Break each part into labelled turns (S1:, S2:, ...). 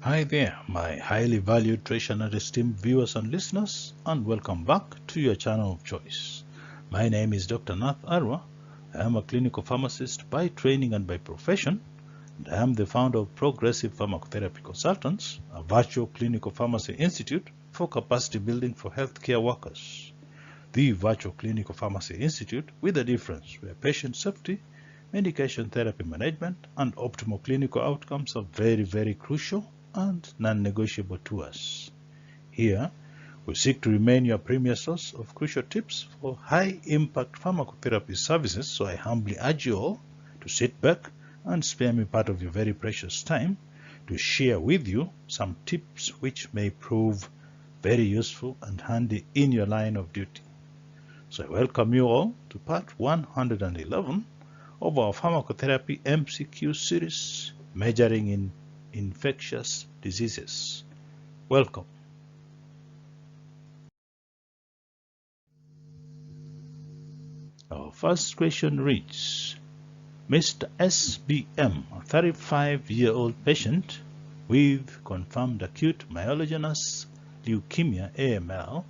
S1: Hi there, my highly valued, treasured and esteemed viewers and listeners, and welcome back to your channel of choice. My name is Dr. Nath Arwa. I am a clinical pharmacist by training and by profession, and I am the founder of Progressive Pharmacotherapy Consultants, a virtual clinical pharmacy institute for capacity building for healthcare workers. The virtual clinical pharmacy institute with a difference where patient safety, medication therapy management, and optimal clinical outcomes are very crucial and non-negotiable to us. Here, we seek to remain your premier source of crucial tips for high-impact pharmacotherapy services, so I humbly urge you all to sit back and spare me part of your very precious time to share with you some tips which may prove very useful and handy in your line of duty. So I welcome you all to part 111 of our pharmacotherapy MCQ series, measuring in infectious diseases. Welcome. Our first question reads, Mr. SBM, a 35-year-old patient with confirmed acute myelogenous leukemia AML,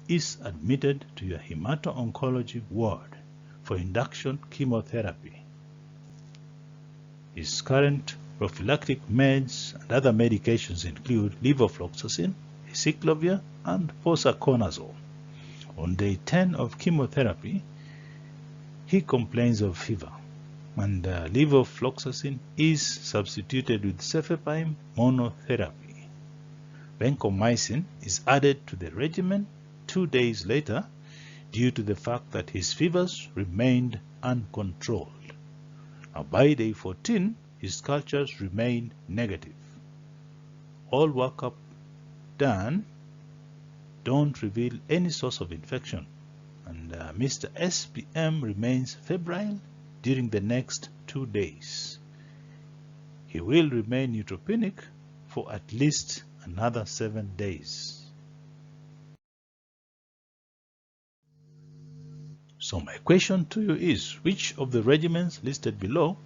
S1: is admitted to your hemato-oncology ward for induction chemotherapy. His current prophylactic meds and other medications include levofloxacin, acyclovir, and posaconazole. On day 10 of chemotherapy, he complains of fever, and levofloxacin is substituted with cefepime monotherapy. Vancomycin is added to the regimen 2 days later due to the fact that his fevers remained uncontrolled. Now, by day 14, his cultures remain negative. All workup done don't reveal any source of infection, and Mr. SPM remains febrile during the next 2 days. He will remain neutropenic for at least another 7 days. So my question to you is, which of the regimens listed below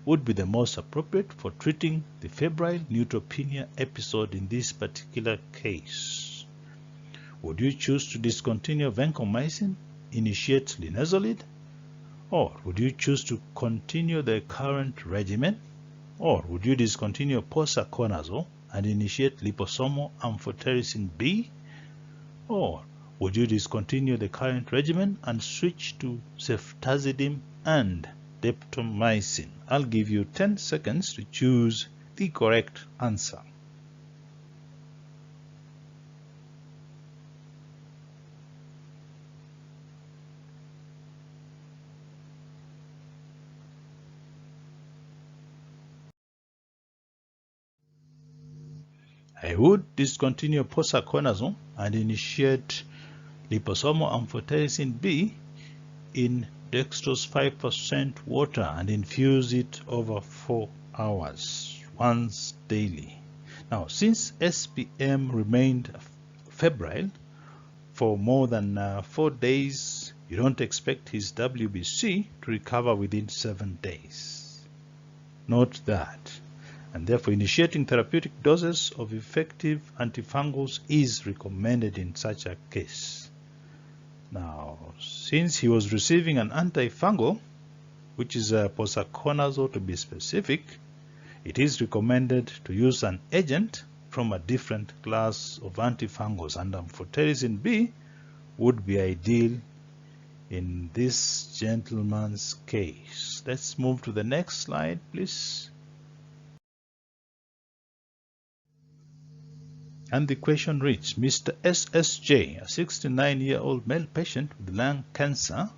S1: would be the most appropriate for treating the febrile neutropenia episode in this particular case? Would you choose to discontinue vancomycin, initiate linezolid, or would you choose to continue the current regimen, or would you discontinue posaconazole and initiate liposomal amphotericin B, or would you discontinue the current regimen and switch to ceftazidime and daptomycin? I'll give you 10 seconds to choose the correct answer. I would discontinue posaconazole and initiate liposomal amphotericin B in dextrose 5% water and infuse it over 4 hours, once daily. Now, since SPM remained febrile for more than 4 days, you don't expect his WBC to recover within 7 days. Note that. And therefore, initiating therapeutic doses of effective antifungals is recommended in such a case. Now, since he was receiving an antifungal, which is a posaconazole to be specific, it is recommended to use an agent from a different class of antifungals, and amphotericin B would be ideal in this gentleman's case. Let's move to the next slide, please. And the question reads, Mr. SSJ, a 69-year-old male patient with lung cancer,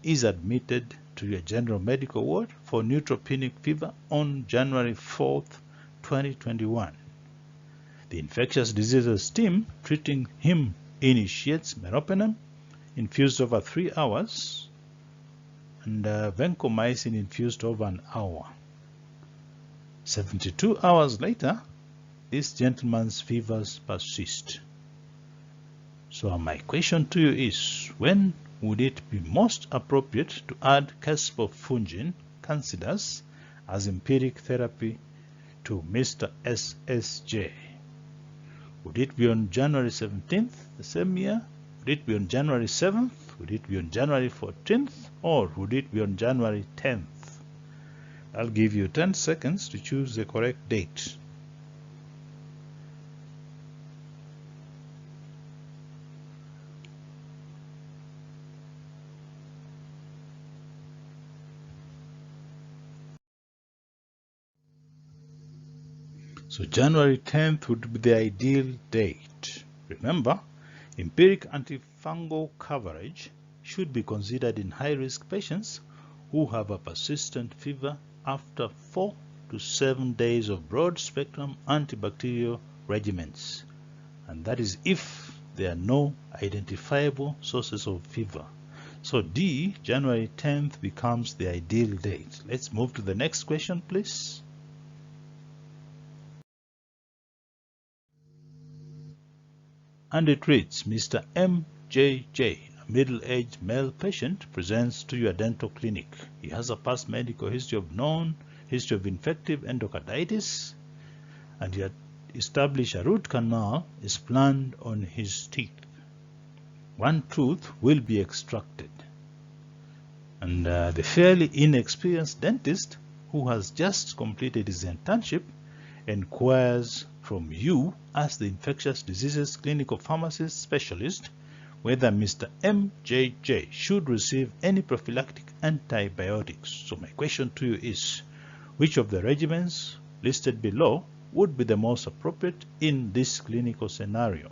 S1: is admitted to your general medical ward for neutropenic fever on January 4th, 2021. The infectious diseases team treating him initiates meropenem infused over 3 hours and vancomycin infused over an hour. 72 hours later, this gentleman's fevers persist. So my question to you is, when would it be most appropriate to add caspofungin candidus as empiric therapy to Mr. SSJ? Would it be on January 17th the same year? Would it be on January 7th? Would it be on January 14th? Or would it be on January 10th? I'll give you 10 seconds to choose the correct date. So January 10th would be the ideal date. Remember, empiric antifungal coverage should be considered in high-risk patients who have a persistent fever after 4 to 7 days of broad-spectrum antibacterial regimens, and that is if there are no identifiable sources of fever. So D, January 10th, becomes the ideal date. Let's move to the next question, please. And it reads, Mr. MJJ, a middle-aged male patient, presents to your dental clinic. He has a past medical history of infective endocarditis, and he had established a root canal is planned on his teeth. One tooth will be extracted. And the fairly inexperienced dentist who has just completed his internship inquires from you as the infectious diseases clinical pharmacist specialist whether Mr. MJJ should receive any prophylactic antibiotics. So my question to you is, which of the regimens listed below would be the most appropriate in this clinical scenario?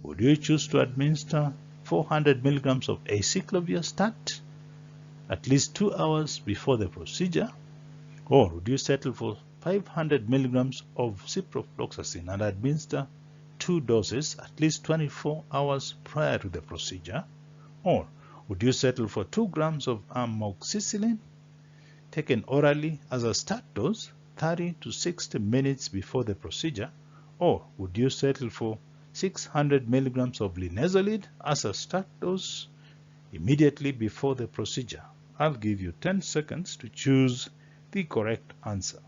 S1: Would you choose to administer 400 milligrams of acyclovir at least 2 hours before the procedure? Or would you settle for 500 milligrams of ciprofloxacin and administer 2 doses at least 24 hours prior to the procedure? Or would you settle for 2 grams of amoxicillin taken orally as a start dose 30 to 60 minutes before the procedure? Or would you settle for 600 milligrams of linezolid as a start dose immediately before the procedure? I'll give you 10 seconds to choose the correct answer.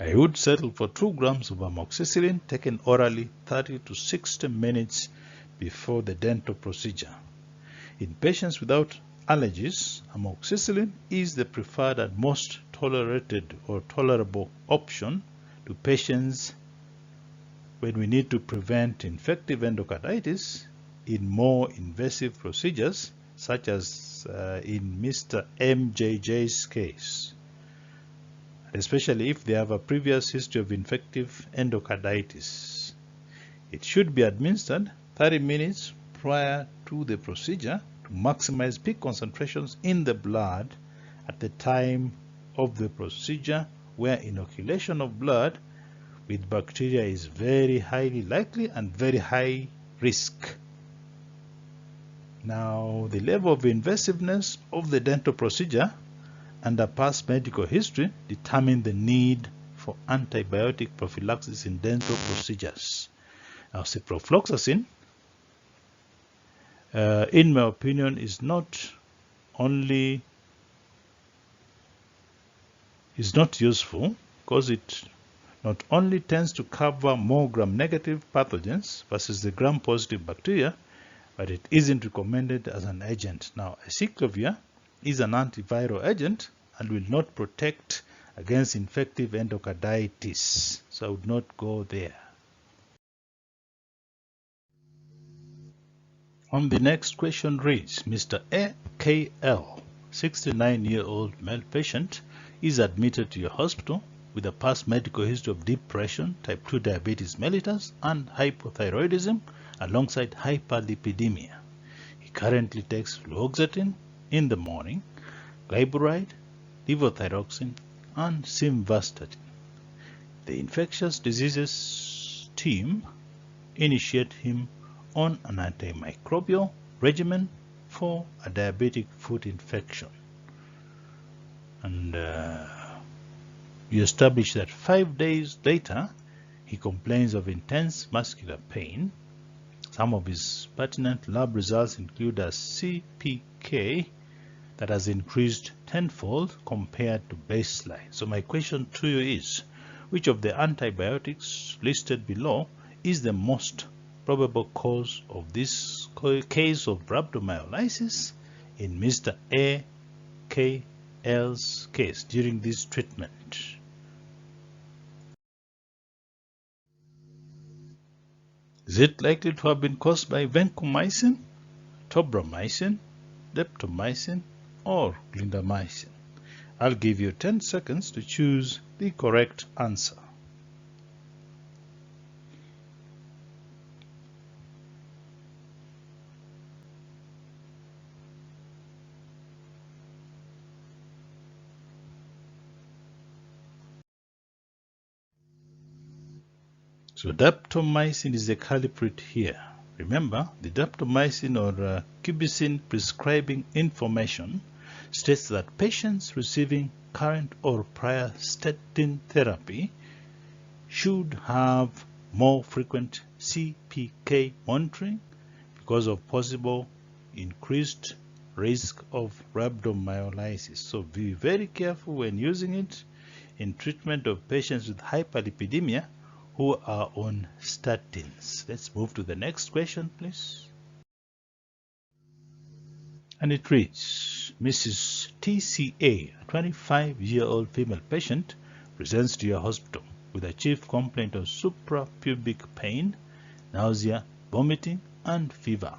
S1: I would settle for 2 grams of amoxicillin taken orally 30 to 60 minutes before the dental procedure. In patients without allergies, amoxicillin is the preferred and most tolerated or tolerable option to patients when we need to prevent infective endocarditis in more invasive procedures, such as in Mr. MJJ's case, especially if they have a previous history of infective endocarditis. It should be administered 30 minutes prior to the procedure to maximize peak concentrations in the blood at the time of the procedure, where inoculation of blood with bacteria is very highly likely and very high risk. Now, the level of invasiveness of the dental procedure and a past medical history determine the need for antibiotic prophylaxis in dental procedures. Now, ciprofloxacin, in my opinion, is not useful because it not only tends to cover more gram-negative pathogens versus the gram-positive bacteria, but it isn't recommended as an agent. Now, acyclovir is an antiviral agent and will not protect against infective endocarditis, so I would not go there. On the next question reads, Mr. AKL, 69-year-old male patient, is admitted to your hospital with a past medical history of depression, type 2 diabetes mellitus, and hypothyroidism alongside hyperlipidemia. He currently takes fluoxetine in the morning, glyburide, levothyroxine, and simvastatin. The infectious diseases team initiate him on an antimicrobial regimen for a diabetic foot infection. And you establish that 5 days later, He complains of intense muscular pain. Some of his pertinent lab results include a CPK that has increased tenfold compared to baseline. So my question to you is, which of the antibiotics listed below is the most probable cause of this case of rhabdomyolysis in Mr. A.K.L's case during this treatment? Is it likely to have been caused by vancomycin, tobramycin, daptomycin, or clindamycin? I'll give you 10 seconds to choose the correct answer. So daptomycin is the culprit here. Remember, the daptomycin or cubicin prescribing information states that patients receiving current or prior statin therapy should have more frequent CPK monitoring because of possible increased risk of rhabdomyolysis. So be very careful when using it in treatment of patients with hyperlipidemia who are on statins. Let's move to the next question, please. And it reads, Mrs. TCA, a 25-year-old female patient, presents to your hospital with a chief complaint of suprapubic pain, nausea, vomiting, and fever.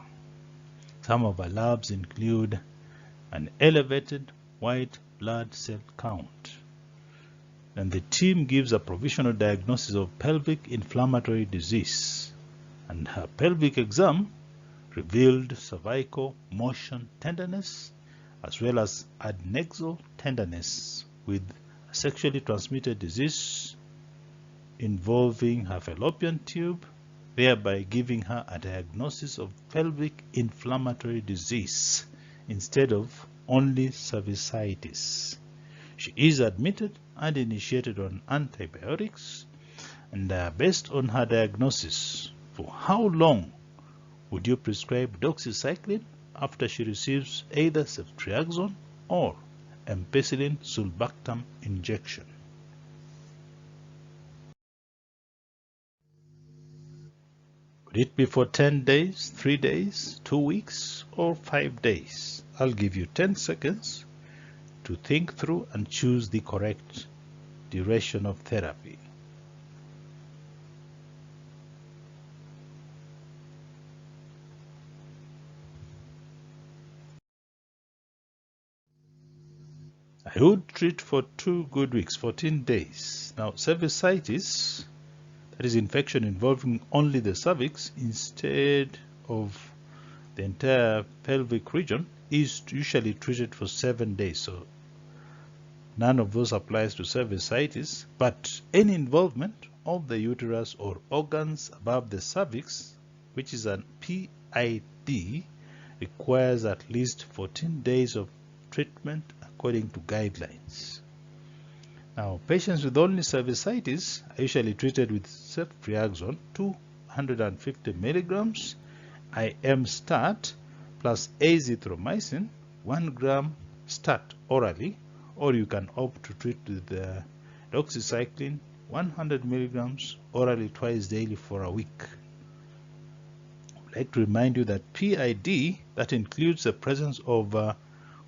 S1: Some of her labs include an elevated white blood cell count. And the team gives a provisional diagnosis of pelvic inflammatory disease. And her pelvic exam revealed cervical motion tenderness as well as adnexal tenderness with a sexually transmitted disease involving her fallopian tube, thereby giving her a diagnosis of pelvic inflammatory disease instead of only cervicitis. She is admitted and initiated on antibiotics, and based on her diagnosis, for how long would you prescribe doxycycline after she receives either ceftriaxone or ampicillin sulbactam injection? Would it be for 10 days, 3 days, 2 weeks, or 5 days? I'll give you 10 seconds to think through and choose the correct duration of therapy. I would treat for 2 good weeks, 14 days. Now, cervicitis, that is infection involving only the cervix instead of the entire pelvic region, is usually treated for 7 days. So none of those applies to cervicitis, but any involvement of the uterus or organs above the cervix, which is an PID, requires at least 14 days of treatment according to guidelines. Now, patients with only cervicitis are usually treated with ceftriaxone 250 milligrams, IM stat plus azithromycin 1 gram stat orally, or you can opt to treat with doxycycline 100 milligrams orally twice daily for a week. I'd like to remind you that PID, that includes the presence of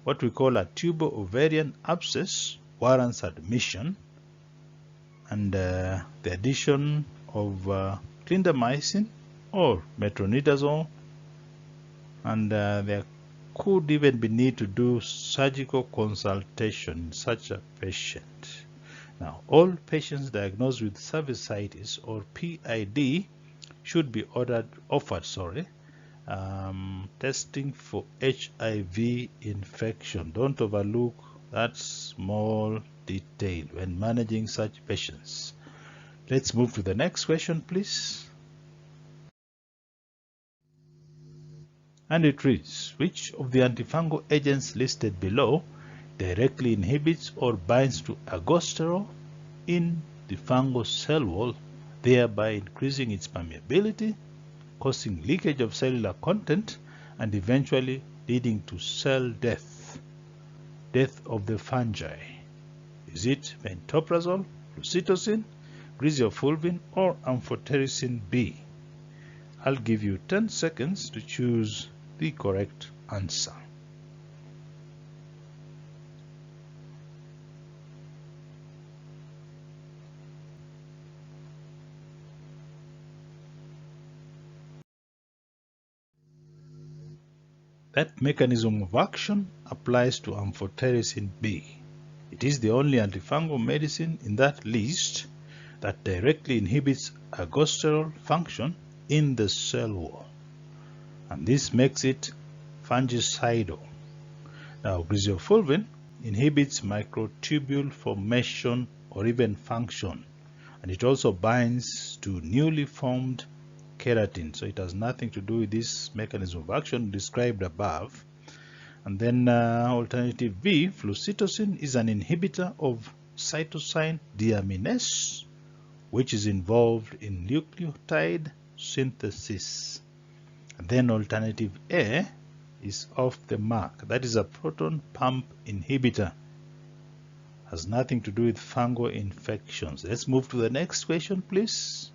S1: what we call a tubo-ovarian abscess, warrants admission, and the addition of clindamycin or metronidazole, and there could even be need to do surgical consultation in such a patient. Now, all patients diagnosed with cervicitis or PID should be offered testing for HIV infection. Don't overlook that small detail when managing such patients. Let's move to the next question, please. And it reads, which of the antifungal agents listed below directly inhibits or binds to ergosterol in the fungal cell wall thereby increasing its permeability, causing leakage of cellular content, and eventually leading to cell death of the fungi. Is it pantoprazole, flucytosine, griseofulvin, or amphotericin B? I'll give you 10 seconds to choose the correct answer. That mechanism of action applies to amphotericin B. It is the only antifungal medicine in that list that directly inhibits ergosterol function in the cell wall, and this makes it fungicidal. Now, griseofulvin inhibits microtubule formation or even function, and it also binds to newly formed keratin, so it has nothing to do with this mechanism of action described above. And then alternative B, flucytosine, is an inhibitor of cytosine deaminase, which is involved in nucleotide synthesis. And then alternative A is off the mark. That is a proton pump inhibitor. Has nothing to do with fungal infections. Let's move to the next question, please.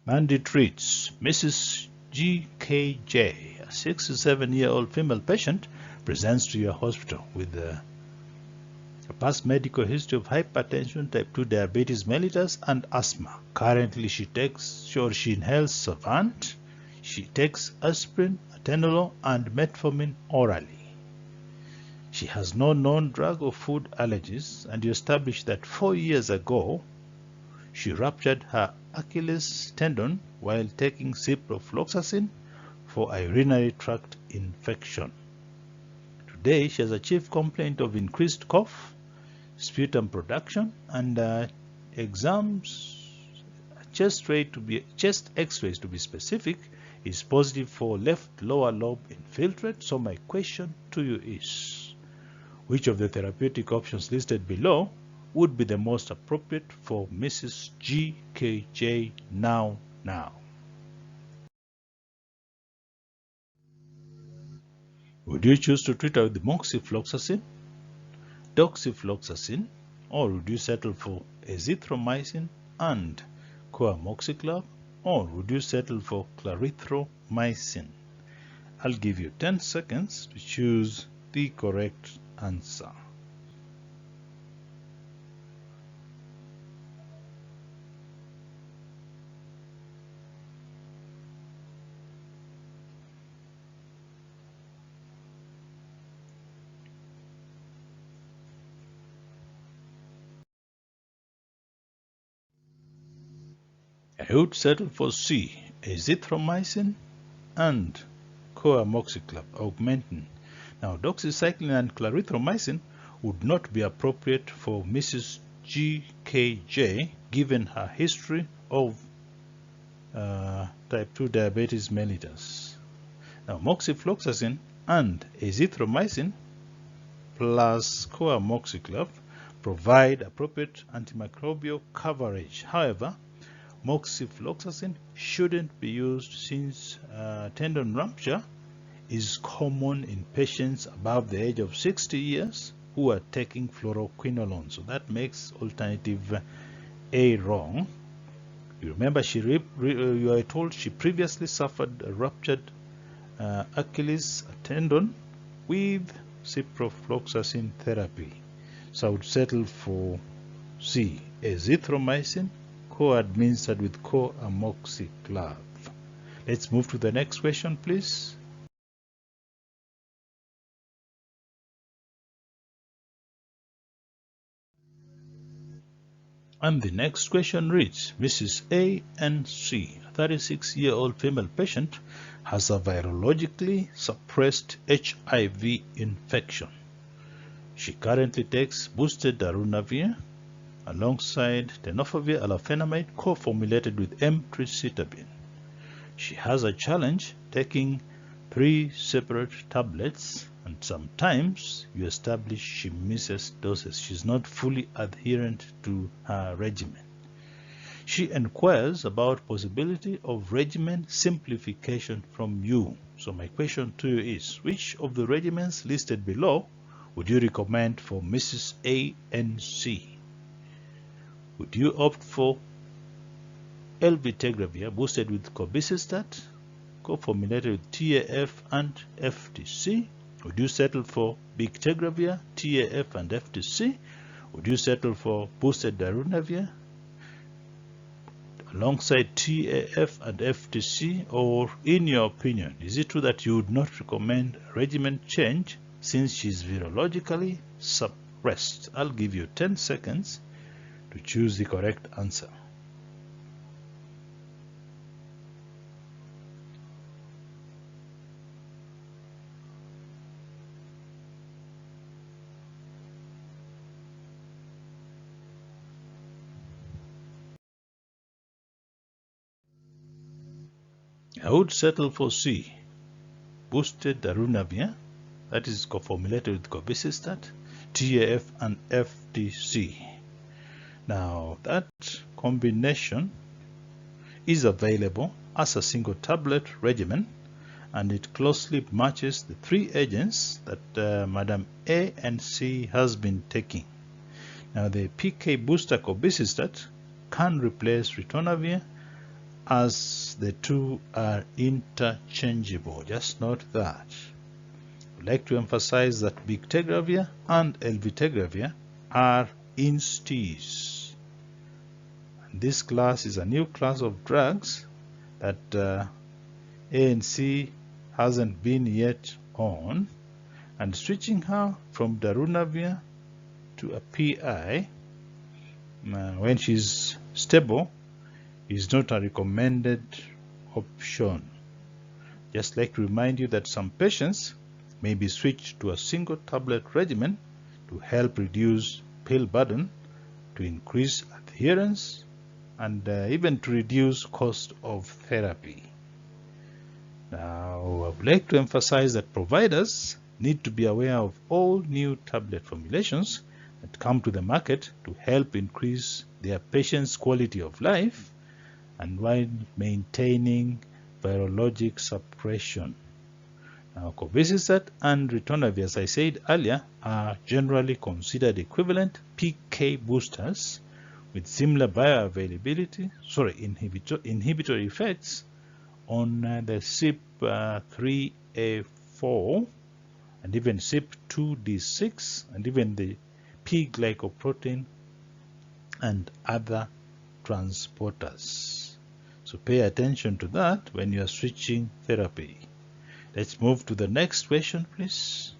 S1: Mandy treats Mrs. GKJ, a 67-year-old female patient, presents to your hospital with a past medical history of hypertension, type 2 diabetes mellitus, and asthma. Currently, she inhales Savant. She takes aspirin, atenolol, and metformin orally. She has no known drug or food allergies, and you established that 4 years ago she ruptured her Achilles tendon while taking ciprofloxacin for a urinary tract infection. Today, she has a chief complaint of increased cough, sputum production, and chest x-rays to be specific, is positive for left lower lobe infiltrate. So my question to you is, which of the therapeutic options listed below would be the most appropriate for Mrs. GKJ now? Would you choose to treat her with moxifloxacin, doxifloxacin, or would you settle for azithromycin and coamoxiclav, or would you settle for clarithromycin? I'll give you 10 seconds to choose the correct answer. I would settle for C, azithromycin and coamoxiclav augmentin. Now, doxycycline and clarithromycin would not be appropriate for Mrs. GKJ given her history of type 2 diabetes mellitus. Now, moxifloxacin and azithromycin plus coamoxiclav provide appropriate antimicrobial coverage. However, moxifloxacin shouldn't be used since tendon rupture is common in patients above the age of 60 years who are taking fluoroquinolone. So that makes alternative A wrong. You remember you are told she previously suffered a ruptured Achilles tendon with ciprofloxacin therapy. So I would settle for C, azithromycin co-administered with coamoxiclav. Let's move to the next question, please. And the next question reads, Mrs. A.N.C., a 36-year-old female patient, has a virologically suppressed HIV infection. She currently takes boosted darunavir alongside tenofovir alafenamide co-formulated with emtricitabine. She has a challenge taking 3 separate tablets and sometimes you establish she misses doses. She's not fully adherent to her regimen. She inquires about possibility of regimen simplification from you. So my question to you is, which of the regimens listed below would you recommend for Mrs. A and C? Would you opt for elvitegravir boosted with cobicistat, co-formulated with TAF and FTC? Would you settle for bictegravir, TAF and FTC? Would you settle for boosted darunavir alongside TAF and FTC? Or in your opinion, is it true that you would not recommend regimen change since she's virologically suppressed? I'll give you 10 seconds to choose the correct answer. I would settle for C, boosted darunavir, that is co-formulated with cobicistat, TAF and FTC. Now that combination is available as a single tablet regimen, and it closely matches the 3 agents that Madam A and C has been taking. Now the PK booster cobicistat can replace ritonavir, as the 2 are interchangeable. Just note that. I'd like to emphasize that bictegravir and elvitegravir are INSTIs. And this class is a new class of drugs that A and C hasn't been yet on, and switching her from darunavir to a PI when she's stable is not a recommended option. Just like to remind you that some patients may be switched to a single tablet regimen to help reduce pill burden, to increase adherence, and even to reduce cost of therapy. Now, I would like to emphasize that providers need to be aware of all new tablet formulations that come to the market to help increase their patients' quality of life and while maintaining virologic suppression. Now, cobicistat and ritonavir, as I said earlier, are generally considered equivalent PK boosters with similar bioavailability, inhibitory effects on the CYP3A4 and even CYP2D6 and even the P-glycoprotein and other transporters. So pay attention to that when you are switching therapy. Let's move to the next question, please.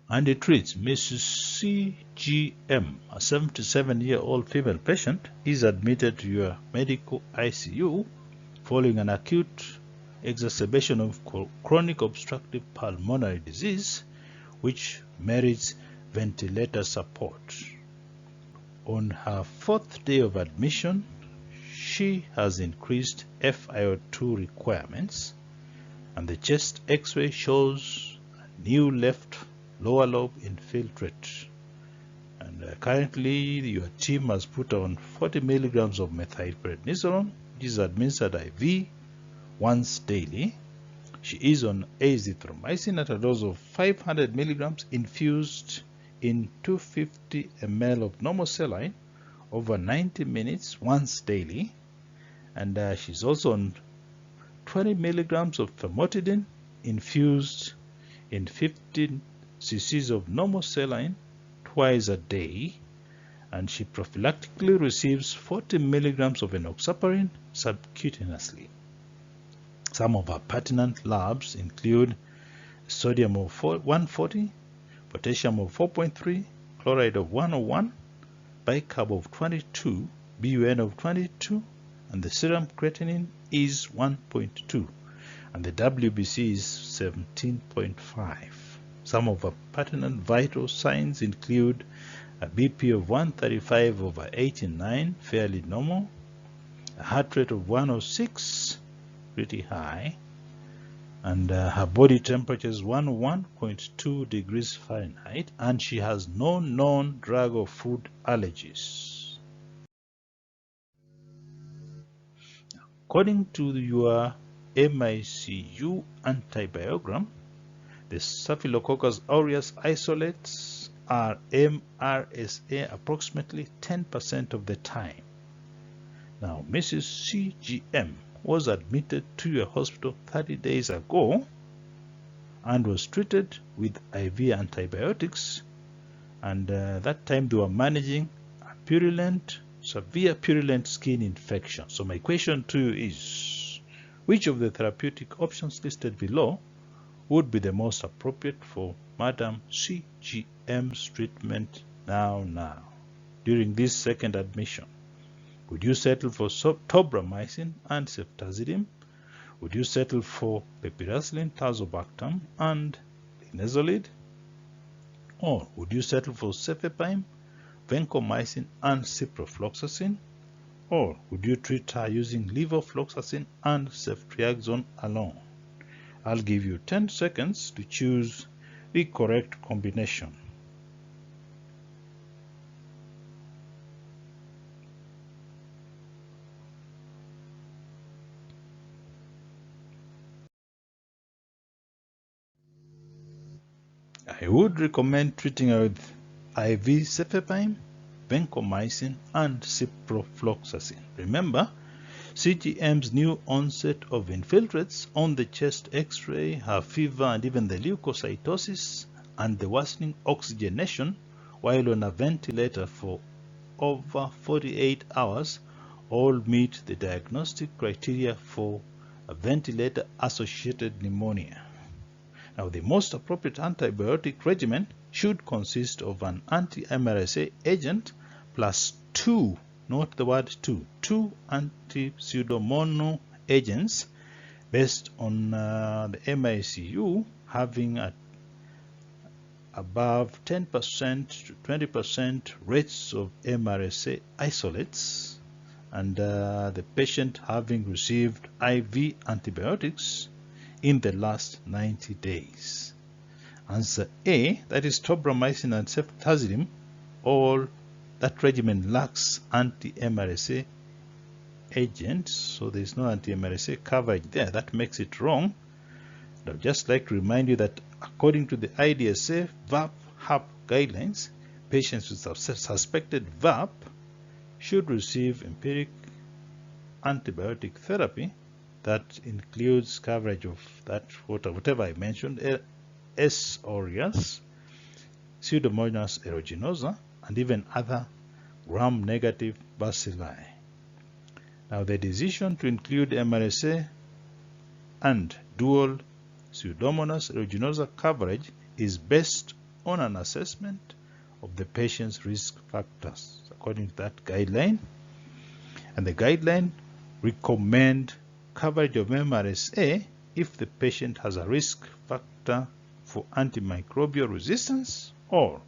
S1: And it reads, Mrs. CGM, a 77-year-old female patient, is admitted to your medical ICU following an acute exacerbation of chronic obstructive pulmonary disease, which merits ventilator support. On her 4th day of admission, she has increased FiO2 requirements, and the chest X-ray shows a new left lower lobe infiltrate. And currently, your team has put on 40 milligrams of methylprednisolone, which is administered IV once daily. She is on azithromycin at a dose of 500 milligrams infused in 250 ml of normal saline over 90 minutes once daily. And she's also on 20 milligrams of famotidine infused in 15 cc's of normal saline twice a day. And she prophylactically receives 40 milligrams of enoxaparin subcutaneously. Some of her pertinent labs include sodium of 140, potassium of 4.3, chloride of 101, bicarb of 22, BUN of 22, and the serum creatinine is 1.2, and the WBC is 17.5. Some of her pertinent vital signs include a BP of 135/89, fairly normal, a heart rate of 106, pretty high, and her body temperature is 101.2 degrees Fahrenheit, and she has no known drug or food allergies. According to your MCQ antibiogram, the Staphylococcus aureus isolates are MRSA approximately 10% of the time. Now, Mrs. CGM was admitted to your hospital 30 days ago and was treated with IV antibiotics, and that time they were managing a severe purulent skin infection. So my question to you is, which of the therapeutic options listed below would be the most appropriate for Madam CGM's treatment now during this second admission? Would you settle for tobramycin and ceftazidime? Would you settle for piperacillin, tazobactam, and linezolid? Or would you settle for cefepime, vancomycin, and ciprofloxacin? Or would you treat her using levofloxacin and ceftriaxone alone? I'll give you 10 seconds to choose the correct combination. I would recommend treating her with IV cefepime, vancomycin, and ciprofloxacin. Remember, CGM's new onset of infiltrates on the chest x-ray, her fever, and even the leukocytosis, and the worsening oxygenation while on a ventilator for over 48 hours all meet the diagnostic criteria for a ventilator-associated pneumonia. Now, the most appropriate antibiotic regimen should consist of an anti-MRSA agent plus two, note the word two anti-pseudomonas agents based on the MCQ having above 10% to 20% rates of MRSA isolates, and the patient having received IV antibiotics in the last 90 days. Answer A, that is tobramycin and ceftazidime, all that regimen lacks anti-MRSA agents, so there is no anti-MRSA coverage there. That makes it wrong. I'd just like to remind you that according to the IDSA VAP-HAP guidelines, patients with suspected VAP should receive empiric antibiotic therapy that includes coverage of that whatever I mentioned, S. aureus, Pseudomonas aeruginosa, and even other gram-negative bacilli. Now, the decision to include MRSA and dual Pseudomonas aeruginosa coverage is based on an assessment of the patient's risk factors according to that guideline, and the guideline recommend coverage of MRSA if the patient has a risk factor for antimicrobial resistance, or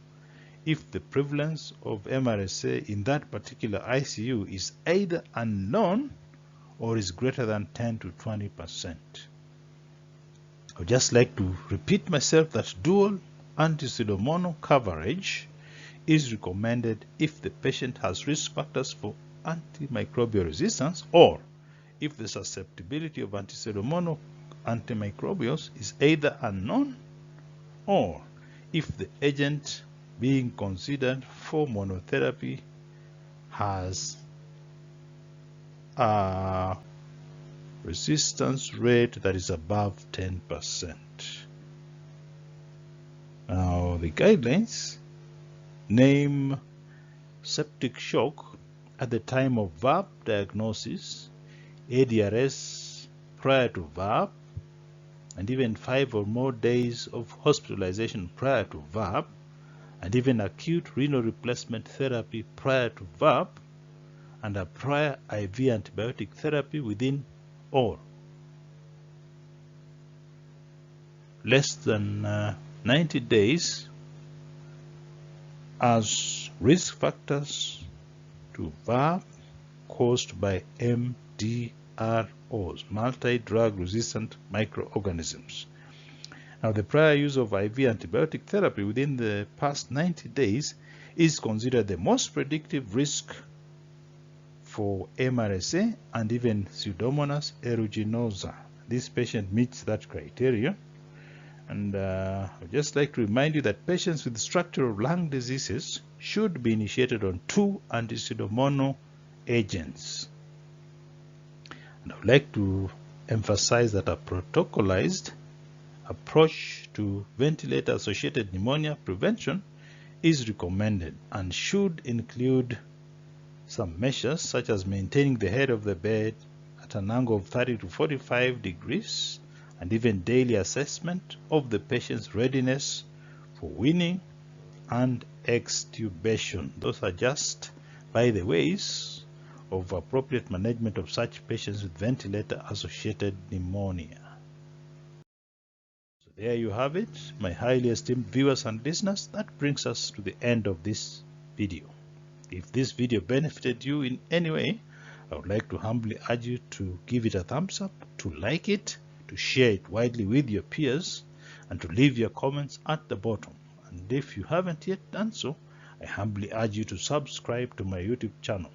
S1: if the prevalence of MRSA in that particular ICU is either unknown or is greater than 10 to 20%. I would just like to repeat myself that dual anti-pseudomonas coverage is recommended if the patient has risk factors for antimicrobial resistance, or if the susceptibility of anti-pseudomonas antimicrobials is either unknown, or if the agent being considered for monotherapy has a resistance rate that is above 10%. Now, the guidelines name septic shock at the time of VAP diagnosis, ADRS prior to VAP, and even 5 or more days of hospitalization prior to VAP, and even acute renal replacement therapy prior to VAP, and a prior IV antibiotic therapy within or less than 90 days as risk factors to VAP caused by MDME. MDROs, multi-drug resistant microorganisms. Now, the prior use of IV antibiotic therapy within the past 90 days is considered the most predictive risk for MRSA and even Pseudomonas aeruginosa. This patient meets that criteria. And I'd just like to remind you that patients with structural lung diseases should be initiated on 2 anti-Pseudomonas agents. And I would like to emphasize that a protocolized approach to ventilator-associated pneumonia prevention is recommended and should include some measures such as maintaining the head of the bed at an angle of 30 to 45 degrees and even daily assessment of the patient's readiness for weaning and extubation. Those are just by the ways of appropriate management of such patients with ventilator-associated pneumonia. So there you have it, my highly esteemed viewers and listeners. That brings us to the end of this video. If this video benefited you in any way, I would like to humbly urge you to give it a thumbs up, to like it, to share it widely with your peers, and to leave your comments at the bottom. And if you haven't yet done so, I humbly urge you to subscribe to my YouTube channel.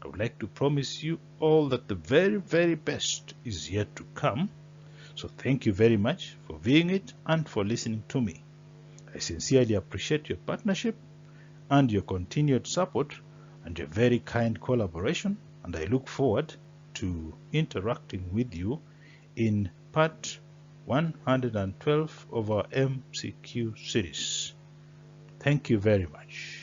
S1: I would like to promise you all that the very, very best is yet to come. So thank you very much for viewing it and for listening to me. I sincerely appreciate your partnership and your continued support and your very kind collaboration, and I look forward to interacting with you in part 112 of our MCQ series. Thank you very much.